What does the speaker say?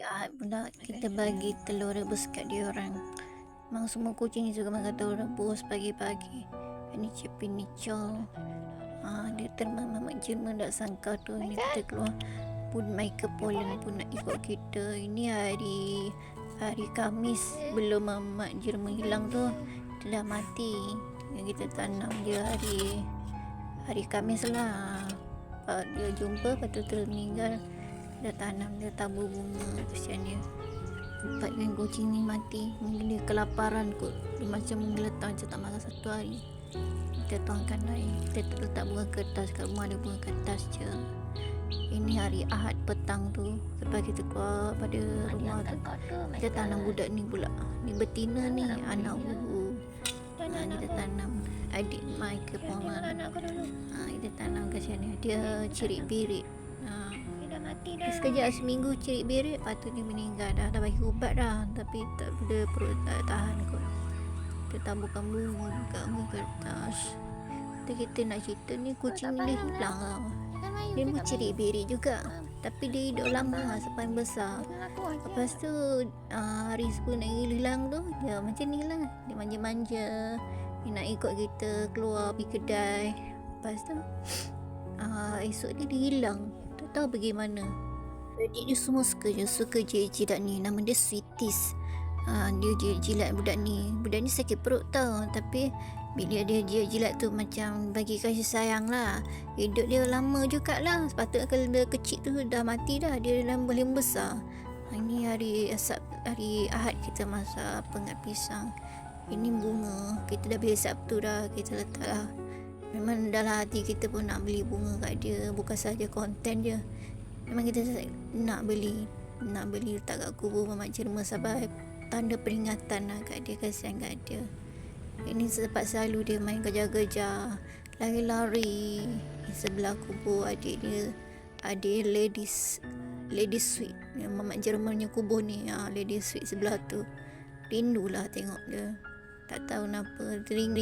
Ahad pula kita bagi telur rebus kat dia orang. Memang semua kucing suka makan telur rebus pagi-pagi. Ini Cipi Nicol. Dia terbang Mamak Jerman, tak sangka tu ni kita keluar pun Michael Pollan pun nak ikut kita. Ini hari Khamis belum Mamak Jerman hilang tu, dia dah mati. Yang kita tanam dia hari Khamis lah. Dia jumpa, lepas tu terus meninggal. Dia tanam, dia tabur bunga. Kesian dia. 4 kucing ni mati. Mungkin dia kelaparan kot. Dia macam menggeletar, macam tak makan satu hari. Kita tuangkan air. Kita letak bunga kertas kat rumah, ada bunga kertas je. Ini hari Ahad petang tu, lepas kita keluar pada rumah tu, kita tanam budak ni pula. Ni betina ni, anak bubu. Kita tanam adik Michael Pollan. Kita tanam kat sini. Dia cirit-birit. Sekejap seminggu cirit-birit, lepas tu dia meninggal dah. Dah bagi ubat dah, tapi tak ada, perut tak tahan kot. Kita taburkan bunga kat bunga kertas. Kita nak cerita ni, kucing ni dia hilang tau. Dia pun cirit-birit juga, tapi dia hidup lama lah sampai besar. Lepas tu hari sebelum nak hilang tu, dia macam ni lah. Dia manja-manja, dia nak ikut kita keluar pergi kedai. Lepas tu esok dia hilang, tak tahu pergi mana. Adik dia semua suka jilat ni. Nama dia Sweeties. Dia jilat budak ni. Budak ni sakit perut tau, tapi bila dia jilat tu macam bagi kasih sayang lah. Hidup dia lama jugalah. Sepatutnya kalau dia kecil tu dah mati dah, dia dah boleh besar. Ini hari Ahad kita masak pengat pisang. Ini bunga, kita dah beli Sabtu dah, kita letak lah. Memang dalam hati kita pun nak beli bunga kat dia, bukan saja konten je. Memang kita nak beli letak kat kubur Mamak Jerman sebagai tanda peringatan lah kat dia, kasihan kat dia. Ini sempat selalu dia main kejar-kejar, lari-lari sebelah kubur adik dia, adik Lady Sweet, Mamak Jermannya kubur ni. Lady Sweet sebelah tu. Rindulah tengok dia, tak tahu kenapa ring